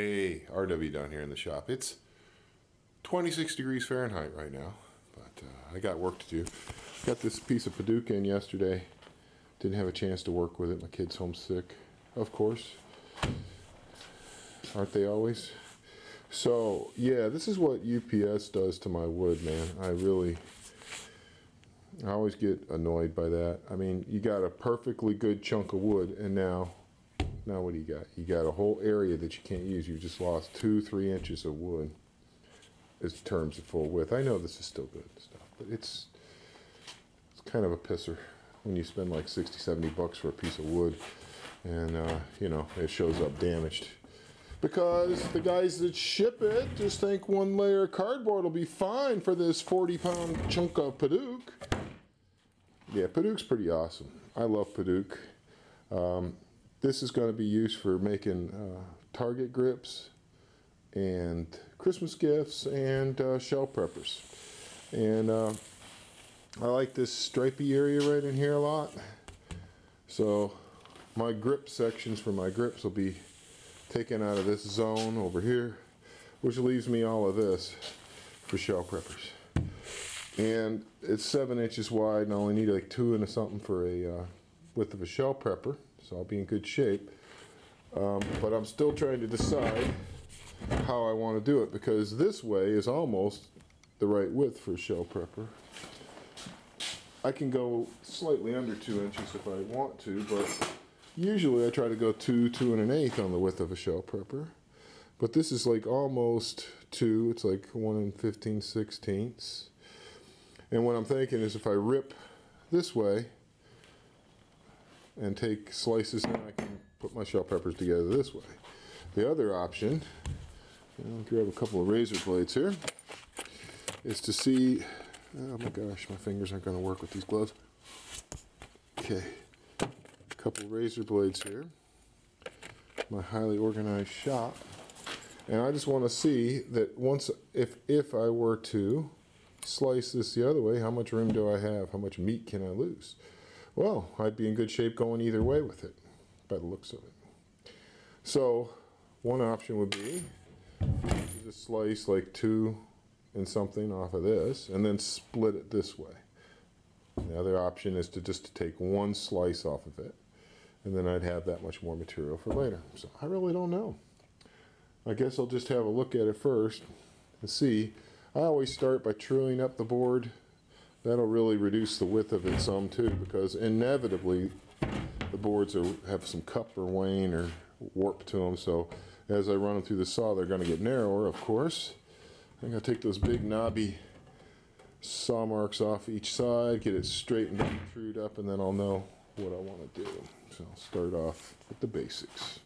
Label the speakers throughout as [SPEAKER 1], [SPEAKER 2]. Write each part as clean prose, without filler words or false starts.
[SPEAKER 1] Hey, RW down here in the shop. It's 26 degrees Fahrenheit right now, but I got work to do. Got this piece of Paducah in yesterday. Didn't have a chance to work with it. My kid's homesick, of course. Aren't they always? So, yeah, this is what UPS does to my wood, man. I always get annoyed by that. I mean, you got a perfectly good chunk of wood, and now what do you got? You got a whole area that you can't use. You just lost 2-3 inches of wood in terms of full width. I know this is still good stuff, but it's kind of a pisser when you spend like 60-70 bucks for a piece of wood and you know, it shows up damaged because the guys that ship it just think one layer of cardboard will be fine for this 40-pound chunk of Paducah. Yeah, Paducah's pretty awesome. I love Paducah. This is going to be used for making target grips and Christmas gifts and shell preppers. And I like this stripy area right in here a lot. So my grip sections for my grips will be taken out of this zone over here, which leaves me all of this for shell preppers. And it's 7 inches wide, and I only need like 2 and something for a width of a shell prepper. So I'll be in good shape, but I'm still trying to decide how I want to do it, because this way is almost the right width for a shell prepper. I can go slightly under 2 inches if I want to, but usually I try to go 2 1/8 on the width of a shell prepper. But this is like almost 2, it's like 1 15/16. And what I'm thinking is if I rip this way and take slices, then I can put my shell peppers together this way. The other option, I'll grab a couple of razor blades here, is to see, oh my gosh, my fingers aren't going to work with these gloves. Okay, a couple of razor blades here, my highly organized shop, and I just want to see that once, if I were to slice this the other way, how much room do I have? How much meat can I lose? Well, I'd be in good shape going either way with it, by the looks of it. So, one option would be to just slice like 2 and something off of this, and then split it this way. The other option is to just take one slice off of it, and then I'd have that much more material for later. So, I really don't know. I guess I'll just have a look at it first and see. I always start by truing up the board. That'll really reduce the width of it some too, because inevitably the boards have some cup or wane or warp to them. So as I run them through the saw, they're going to get narrower, of course. I'm going to take those big knobby saw marks off each side, get it straightened up, trued up, and then I'll know what I want to do. So I'll start off with the basics.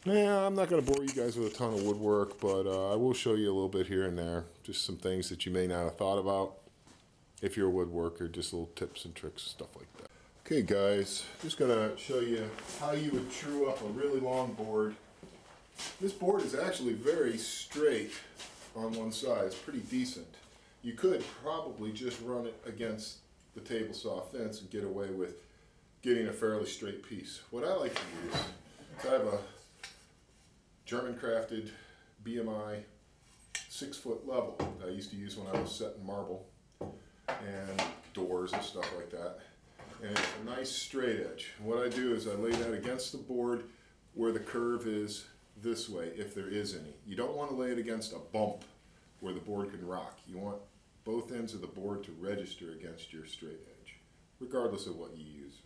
[SPEAKER 1] Yeah, I'm not going to bore you guys with a ton of woodwork, but I will show you a little bit here and there. Just some things that you may not have thought about if you're a woodworker, just little tips and tricks, stuff like that. Okay guys, just gonna show you how you would true up a really long board. This board is actually very straight on one side. It's pretty decent. You could probably just run it against the table saw fence and get away with getting a fairly straight piece. What I like to use is I have a German crafted BMI 6-foot level that I used to use when I was setting marble and doors and stuff like that, and it's a nice straight edge. What I do is I lay that against the board where the curve is this way, if there is any. You don't want to lay it against a bump where the board can rock. You want both ends of the board to register against your straight edge, regardless of what you use.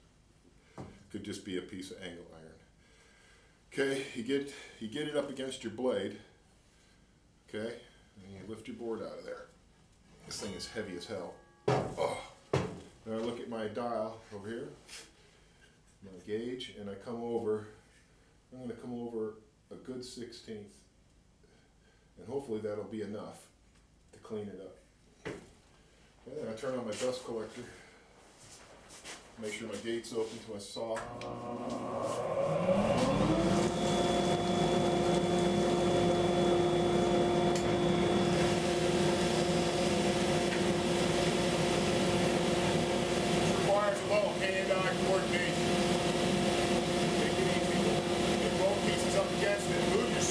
[SPEAKER 1] Could just be a piece of angle iron. Okay, you get it up against your blade, okay, and you lift your board out of there. This thing is heavy as hell. Oh. Now I look at my dial over here, my gauge, and I come over. I'm going to come over a good 1/16, and hopefully that'll be enough to clean it up. And then I turn on my dust collector, make sure my gate's open to my saw. Coordination. Make it easy. Get both pieces up against it. Move your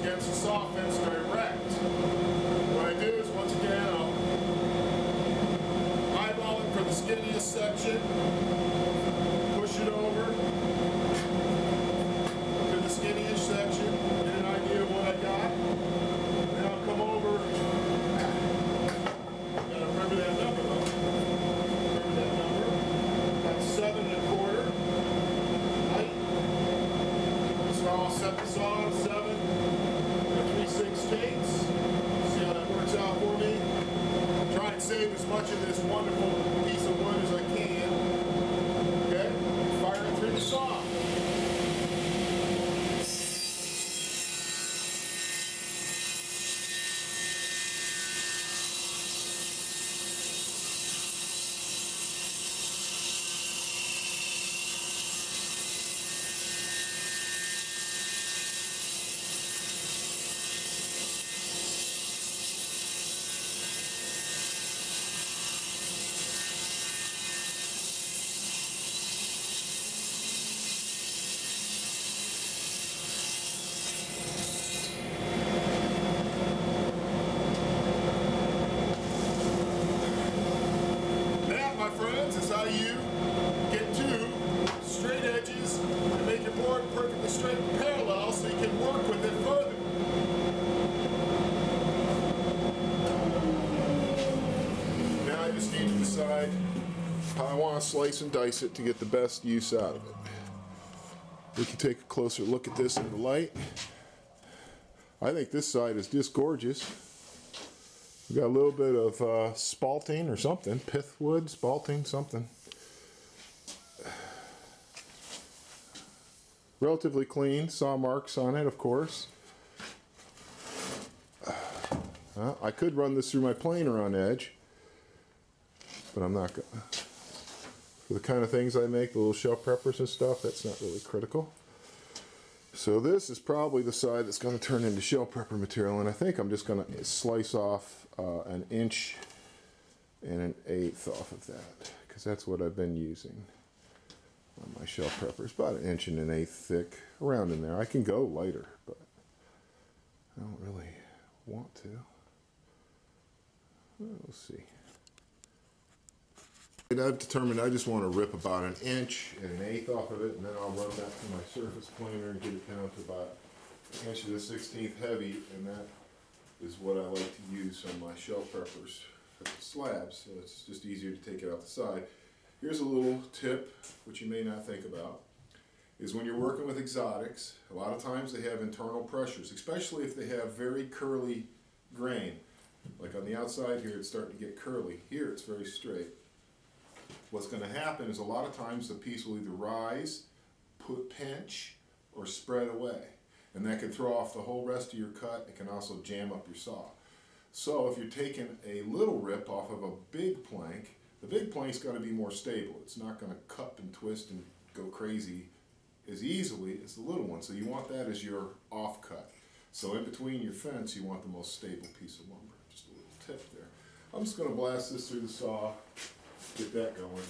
[SPEAKER 1] against the saw fence direct. What I do is, once again, I'll eyeball it for the skinniest section, push it over to the skinniest section, get an idea of what I got. Then I'll come over. Gotta remember that number though. Remember that number. That's 7 1/4 height. So I'll set the saw on 7 3/16. See how that works out for me. Try and save as much of this wonderful piece of wood as I can. Okay? Fire it through the saw. Is how you get two straight edges and make your board perfectly straight and parallel so you can work with it further. Now I just need to decide how I want to slice and dice it to get the best use out of it. We can take a closer look at this in the light. I think this side is just gorgeous. We got a little bit of spalting or something, pith wood, spalting, something. Relatively clean, saw marks on it, of course. I could run this through my planer on edge, but I'm not gonna. For the kind of things I make, the little shell preppers and stuff, that's not really critical. So this is probably the side that's going to turn into shell prepper material, and I think I'm just going to slice off 1 1/8 off of that, because that's what I've been using on my shell preppers. About 1 1/8 inches thick, around in there. I can go lighter, but I don't really want to. We'll see. And I've determined I just want to rip about 1 1/8 off of it, and then I'll run that through my surface planer and get it down to about 1 1/16 heavy, and that is what I like to use on my shell preppers for the slabs, so it's just easier to take it out the side. Here's a little tip, which you may not think about, is when you're working with exotics, a lot of times they have internal pressures, especially if they have very curly grain. Like on the outside here, it's starting to get curly. Here, it's very straight. What's going to happen is a lot of times the piece will either rise, pinch, or spread away. And that can throw off the whole rest of your cut. It can also jam up your saw. So if you're taking a little rip off of a big plank, the big plank's got to be more stable. It's not going to cup and twist and go crazy as easily as the little one. So you want that as your off cut. So in between your fence, you want the most stable piece of lumber. Just a little tip there. I'm just going to blast this through the saw, get that going.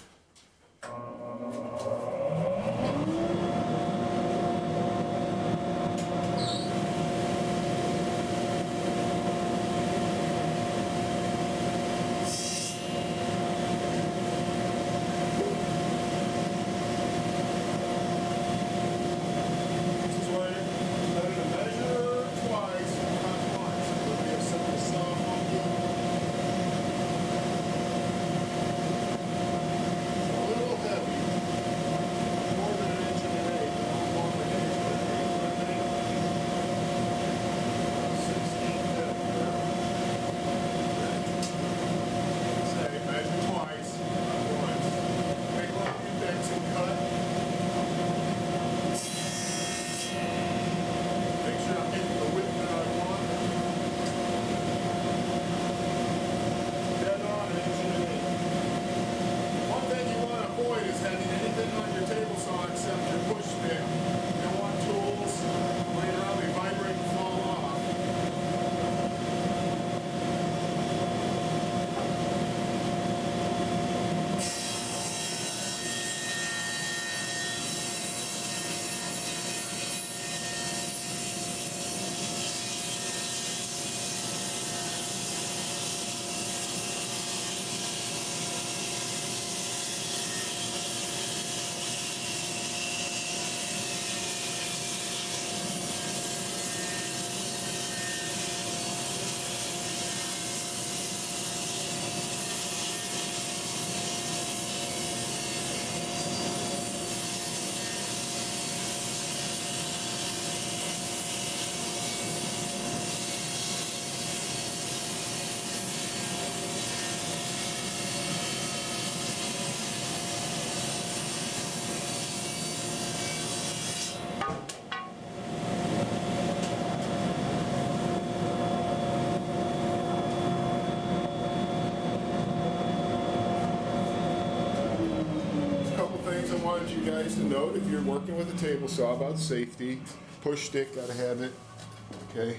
[SPEAKER 1] wanted you guys to note, if you're working with a table saw, about safety. Push stick, gotta have it. Okay.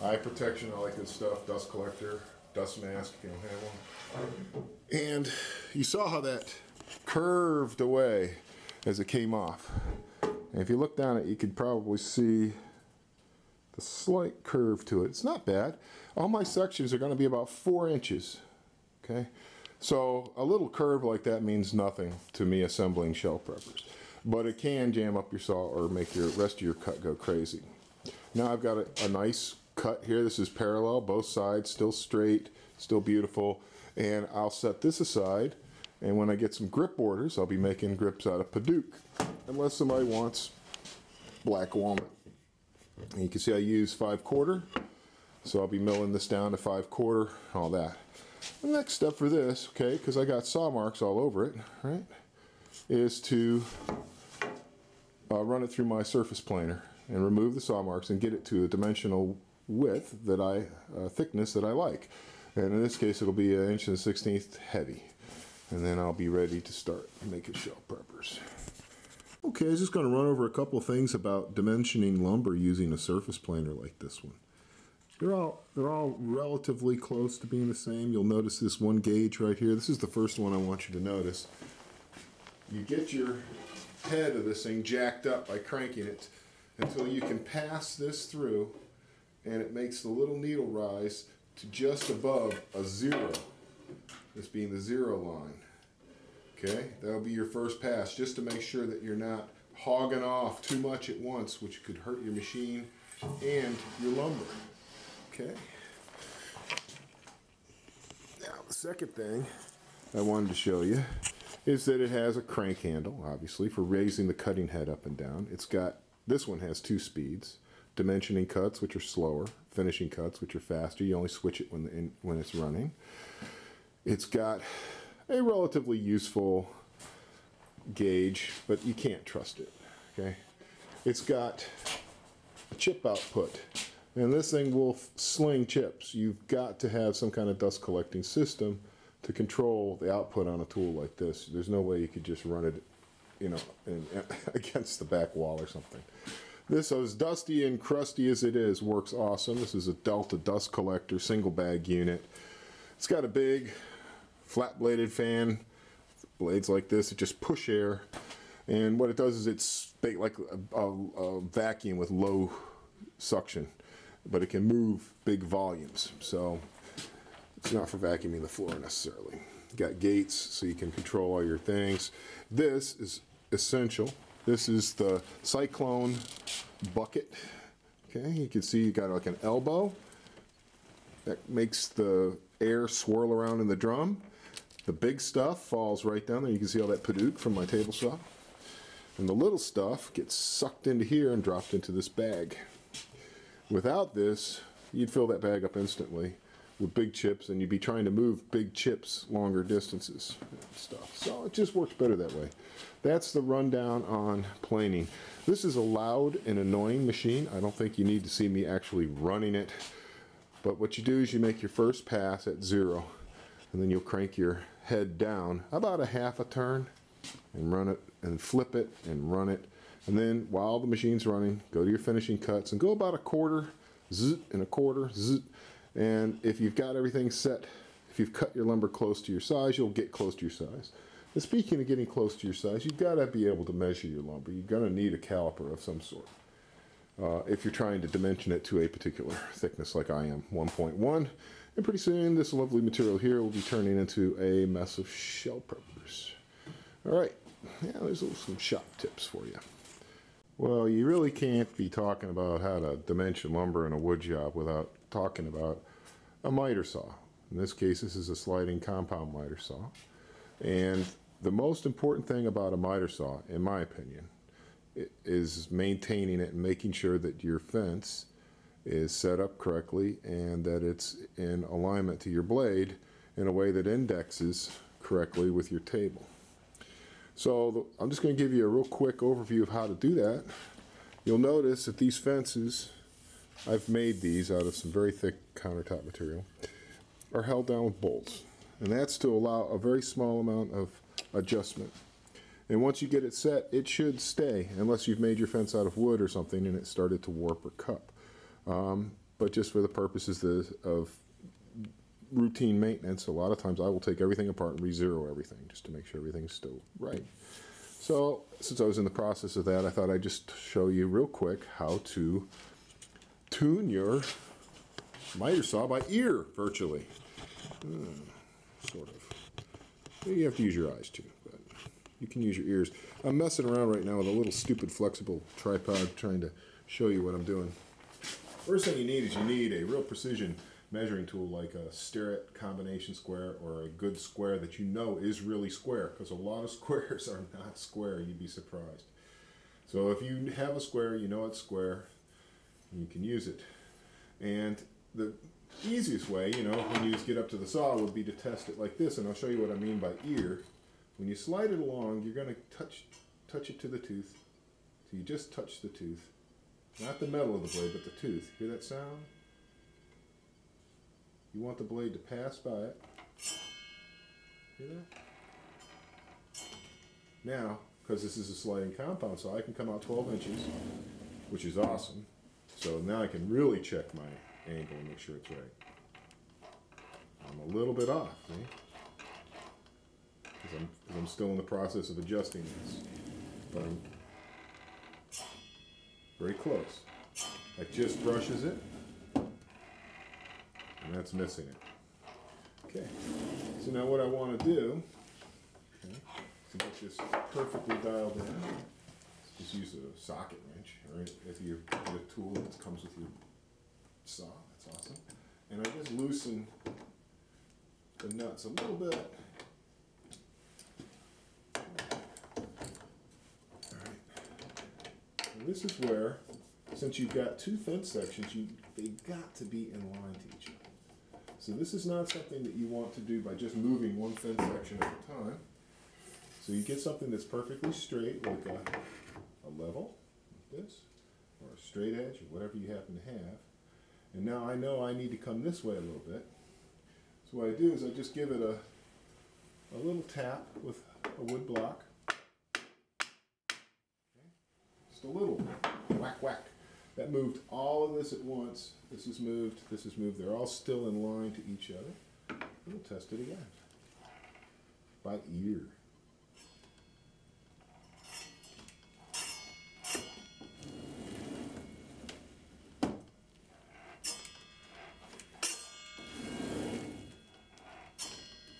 [SPEAKER 1] Eye protection, all that good stuff. Dust collector, dust mask if you don't have one. And you saw how that curved away as it came off. And if you look down it, you could probably see the slight curve to it. It's not bad. All my sections are going to be about 4 inches. Okay, so a little curve like that means nothing to me assembling shelf preppers, but it can jam up your saw or make your rest of your cut go crazy. Now I've got a nice cut here. This is parallel, both sides, still straight, still beautiful. And I'll set this aside, and when I get some grip orders, I'll be making grips out of Padauk, unless somebody wants black walnut. And you can see I use 5/4, so I'll be milling this down to 5/4, all that. The next step for this, okay, because I got saw marks all over it, right, is to run it through my surface planer and remove the saw marks and get it to a dimensional width that thickness that I like. And in this case, it'll be 1 1/16 heavy. And then I'll be ready to start making shelf preppers. Okay, I was just going to run over a couple of things about dimensioning lumber using a surface planer like this one. They're all relatively close to being the same. You'll notice this one gauge right here. This is the first one I want you to notice. You get your head of this thing jacked up by cranking it until you can pass this through, and it makes the little needle rise to just above a 0. This being the 0 line. Okay, that'll be your first pass, just to make sure that you're not hogging off too much at once, which could hurt your machine and your lumber. Okay. Now the second thing I wanted to show you is that it has a crank handle, obviously, for raising the cutting head up and down. This one has 2 speeds. Dimensioning cuts, which are slower, finishing cuts, which are faster. You only switch it when it's running. It's got a relatively useful gauge, but you can't trust it. Okay, it's got a chip output, and this thing will sling chips. You've got to have some kind of dust collecting system to control the output on a tool like this. There's no way you could just run it, you know, against the back wall or something. This, as dusty and crusty as it is, works awesome. This is a Delta dust collector single bag unit. It's got a big flat bladed fan, blades like this that just push air, and what it does is it's like a vacuum with low suction, but it can move big volumes, so it's not for vacuuming the floor necessarily. You got gates so you can control all your things. This is essential. This is the Cyclone bucket. Okay, you can see you got like an elbow that makes the air swirl around in the drum. The big stuff falls right down there. You can see all that Padauk from my table saw. And the little stuff gets sucked into here and dropped into this bag. Without this, you'd fill that bag up instantly with big chips, and you'd be trying to move big chips longer distances and stuff. So it just works better that way. That's the rundown on planing. This is a loud and annoying machine. I don't think you need to see me actually running it. But what you do is you make your first pass at 0, and then you'll crank your head down about a half a turn and run it and flip it and run it. And then while the machine's running, go to your finishing cuts and go about a quarter, zzz, and a quarter, zzz. And if you've got everything set, if you've cut your lumber close to your size, you'll get close to your size. And speaking of getting close to your size, you've got to be able to measure your lumber. You're going to need a caliper of some sort. If you're trying to dimension it to a particular thickness like I am, 1.1. And pretty soon this lovely material here will be turning into a mess of shell preppers. Alright, yeah, there's some shop tips for you. Well, you really can't be talking about how to dimension lumber in a wood job without talking about a miter saw. In this case, this is a sliding compound miter saw. And the most important thing about a miter saw, in my opinion, is maintaining it and making sure that your fence is set up correctly and that it's in alignment to your blade in a way that indexes correctly with your table. So I'm just going to give you a real quick overview of how to do that. You'll notice that these fences, I've made these out of some very thick countertop material, are held down with bolts. And that's to allow a very small amount of adjustment. And once you get it set, it should stay, unless you've made your fence out of wood or something and it started to warp or cup. But just for the purposes of routine maintenance, a lot of times I will take everything apart and re-zero everything just to make sure everything's still right. So since I was in the process of that, I thought I'd just show you real quick how to tune your miter saw by ear, virtually. Sort of. You have to use your eyes too, but you can use your ears. I'm messing around right now with a little stupid flexible tripod trying to show you what I'm doing. First thing you need is you need a real precision measuring tool like a Starrett combination square or a good square that you know is really square, because a lot of squares are not square. You'd be surprised. So if you have a square, you know it's square, you can use it. And the easiest way, you know, when you just get up to the saw would be to test it like this, and I'll show you what I mean by ear. When you slide it along, you're going to touch it to the tooth. So you just touch the tooth. Not the metal of the blade, but the tooth. Hear that sound? You want the blade to pass by it. Hear that? Now, because this is a sliding compound saw, I can come out 12 inches, which is awesome. So now I can really check my angle and make sure it's right. I'm a little bit off, see? Because I'm still in the process of adjusting this. But I'm very close. That just brushes it, and that's missing it. Okay, so now what I want to do, okay, to get this perfectly dialed in, just use a socket wrench, or if you get a tool that comes with your saw, that's awesome. And I just loosen the nuts a little bit. This is where, since you've got two fence sections, they've got to be in line to each other. So this is not something that you want to do by just moving one fence section at a time. So you get something that's perfectly straight, like a level, like this, or a straight edge, or whatever you happen to have. And now I know I need to come this way a little bit. So what I do is I just give it a little tap with a wood block. A little whack whack. That moved all of this at once. This is moved, this is moved. They're all still in line to each other. We'll test it again by ear.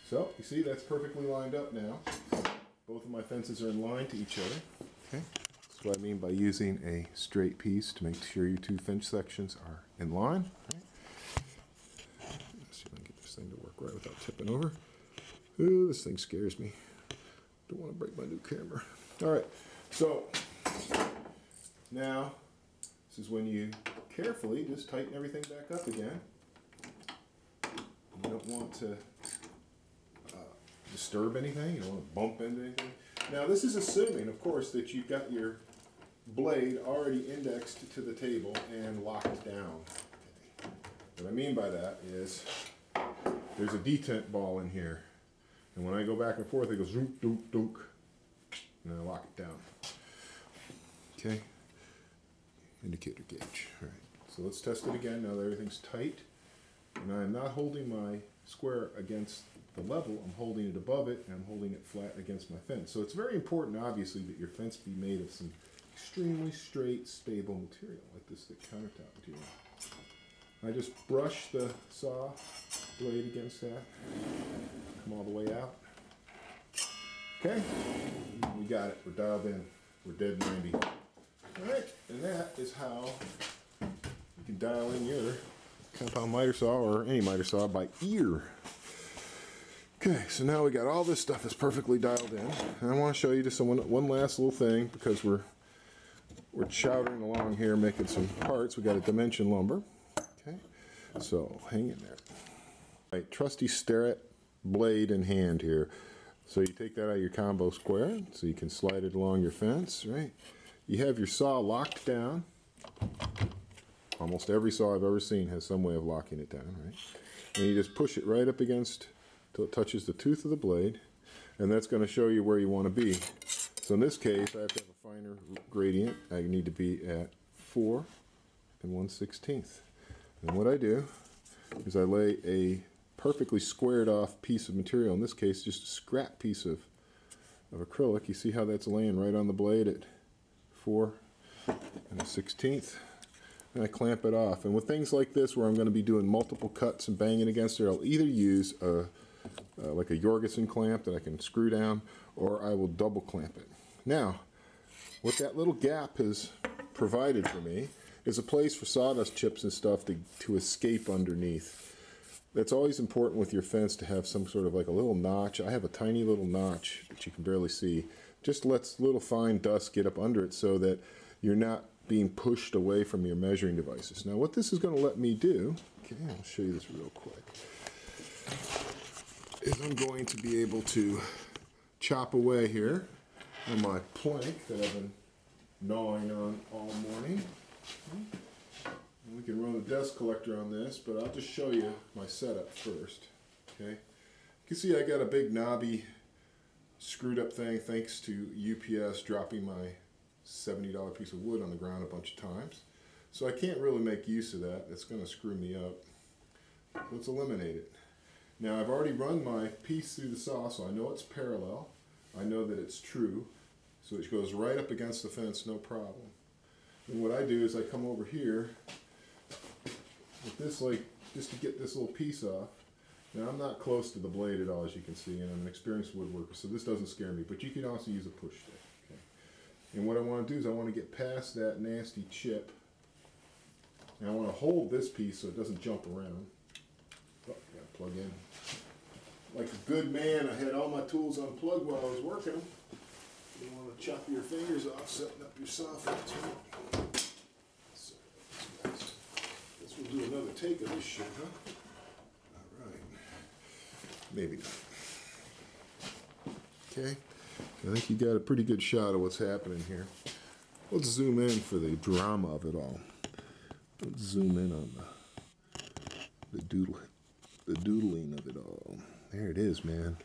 [SPEAKER 1] So you see that's perfectly lined up now. Both of my fences are in line to each other. Okay. That's what I mean by using a straight piece to make sure your two fence sections are in line. Right. Let's see if I can get this thing to work right without tipping over. Ooh, this thing scares me. Don't want to break my new camera. All right, so now this is when you carefully just tighten everything back up again. You don't want to disturb anything. You don't want to bump into anything. Now this is assuming, of course, that you've got your blade already indexed to the table and locked down. What I mean by that is there's a detent ball in here, and when I go back and forth it goes zook, dook, dook, and I lock it down. Okay, indicator gauge. All right, so let's test it again now that everything's tight, and I'm not holding my square against the level, I'm holding it above it, and I'm holding it flat against my fence. So it's very important, obviously, that your fence be made of some extremely straight, stable material, like this thick countertop material. I just brush the saw blade against that, come all the way out. Okay, we got it, we're dialed in, we're dead 90. All right, and that is how you can dial in your compound miter saw, or any miter saw, by ear. Okay, so now we got all this stuff is perfectly dialed in, and I want to show you just one last little thing, because we're chowdering along here making some parts. We got a dimension lumber. Okay, so hang in there. All right, trusty Starrett blade in hand here. So you take that out of your combo square, so you can slide it along your fence, right? You have your saw locked down. Almost every saw I've ever seen has some way of locking it down, right? And you just push it right up against till it touches the tooth of the blade, and that's going to show you where you want to be. So in this case, I have to have a finer gradient. I need to be at 4 1/16. And what I do is I lay a perfectly squared off piece of material, in this case just a scrap piece of acrylic. You see how that's laying right on the blade at 4 1/16. And I clamp it off. And with things like this where I'm going to be doing multiple cuts and banging against it, I'll either use like a Jorgensen clamp that I can screw down, or I will double clamp it. Now, what that little gap has provided for me is a place for sawdust chips and stuff to escape underneath. That's always important with your fence, to have some sort of like a little notch. I have a tiny little notch that you can barely see. Just lets little fine dust get up under it so that you're not being pushed away from your measuring devices. Now what this is going to let me do, okay, I'll show you this real quick, is I'm going to be able to chop away here on my plank that I've been gnawing on all morning. And we can run a dust collector on this, but I'll just show you my setup first. Okay, you can see I got a big knobby screwed up thing thanks to UPS dropping my $70 piece of wood on the ground a bunch of times. So I can't really make use of that. It's going to screw me up. Let's eliminate it. Now I've already run my piece through the saw, so I know it's parallel. I know that it's true. So it goes right up against the fence, no problem. And what I do is I come over here with this, like, just to get this little piece off. Now I'm not close to the blade at all, as you can see, and I'm an experienced woodworker, so this doesn't scare me, but you can also use a push stick. Okay? And what I want to do is I want to get past that nasty chip, and I want to hold this piece so it doesn't jump around. Oh, I gotta plug in. Like a good man, I had all my tools unplugged while I was working them. You don't want to chop your fingers off setting up your saw fence. So, guess we'll do another take of this shit, huh? All right. Maybe not. Okay. I think you got a pretty good shot of what's happening here. Let's zoom in for the drama of it all. Let's zoom in on the doodling of it all. There it is, man.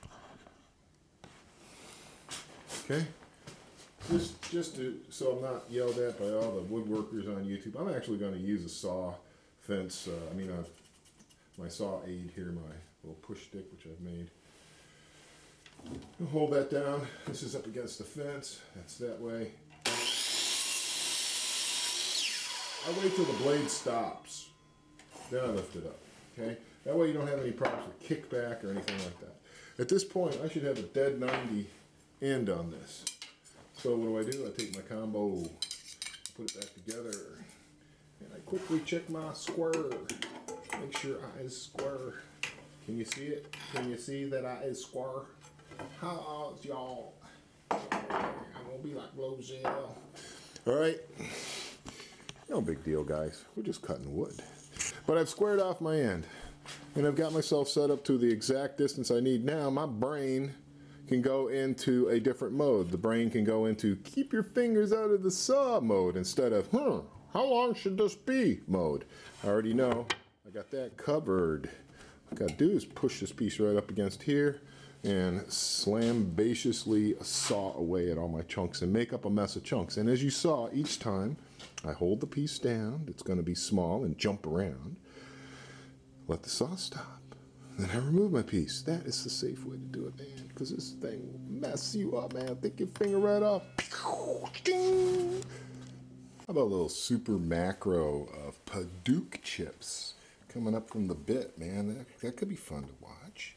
[SPEAKER 1] Okay. Just so I'm not yelled at by all the woodworkers on YouTube, I'm actually going to use a saw fence. My saw aid here, my little push stick, which I've made. I'll hold that down. This is up against the fence. That's that way. I wait till the blade stops. Then I lift it up. Okay? That way you don't have any problems with kickback or anything like that. At this point, I should have a dead 90 end on this. So what do? I take my combo, put it back together, and I quickly check my square. Make sure I is square. Can you see it? Can you see that I is square? How's y'all? I'm gonna be like Blowzell. All right. No big deal, guys. We're just cutting wood. But I've squared off my end, and I've got myself set up to the exact distance I need. Now my brain can go into a different mode. The brain can go into keep your fingers out of the saw mode instead of, how long should this be mode. I already know. I got that covered. What I gotta do is push this piece right up against here and slambaciously saw away at all my chunks and make up a mess of chunks. And as you saw, each time I hold the piece down, it's gonna be small and jump around. Let the saw stop. Then I remove my piece. That is the safe way to do it, man, because this thing will mess you up, man. Take your finger right off. How about a little super macro of Padauk chips coming up from the bit, man? That could be fun to watch.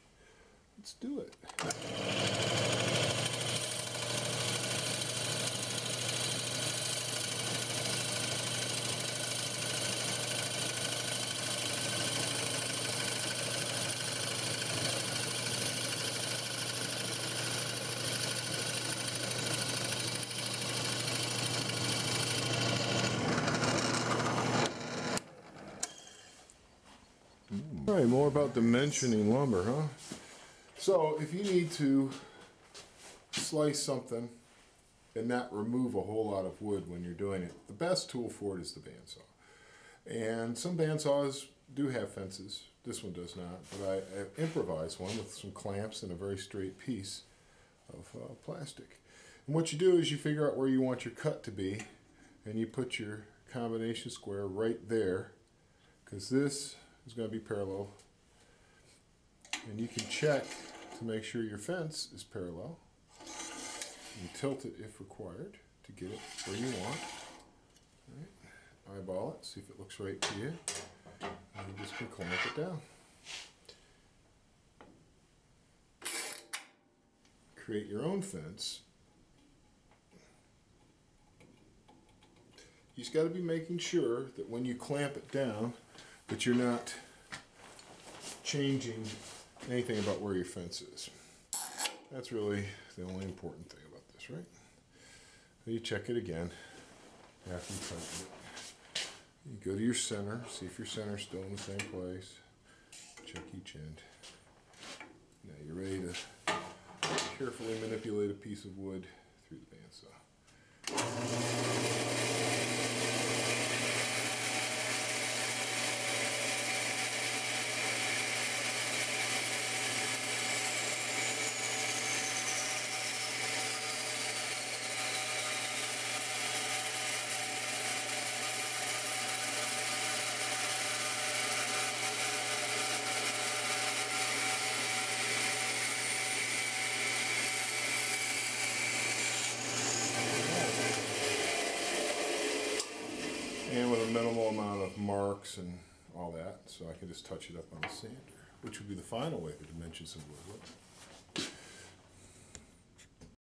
[SPEAKER 1] Let's do it. All right, more about dimensioning lumber, huh? So if you need to slice something and not remove a whole lot of wood when you're doing it, the best tool for it is the bandsaw. And some bandsaws do have fences. This one does not, but I improvised one with some clamps and a very straight piece of plastic. And what you do is you figure out where you want your cut to be, and you put your combination square right there, because this is going to be parallel. And you can check to make sure your fence is parallel. You tilt it if required to get it where you want. Right. Eyeball it, see if it looks right to you. And you just can clamp it down. Create your own fence. You just got to be making sure that when you clamp it down that you're not changing anything about where your fence is. That's really the only important thing about this, right? So you check it again after you tighten it. You go to your center, see if your center's still in the same place. Check each end. Now you're ready to carefully manipulate a piece of wood through the bandsaw. And with a minimal amount of marks and all that, so I can just touch it up on the sander, which would be the final way the dimensions of wood look.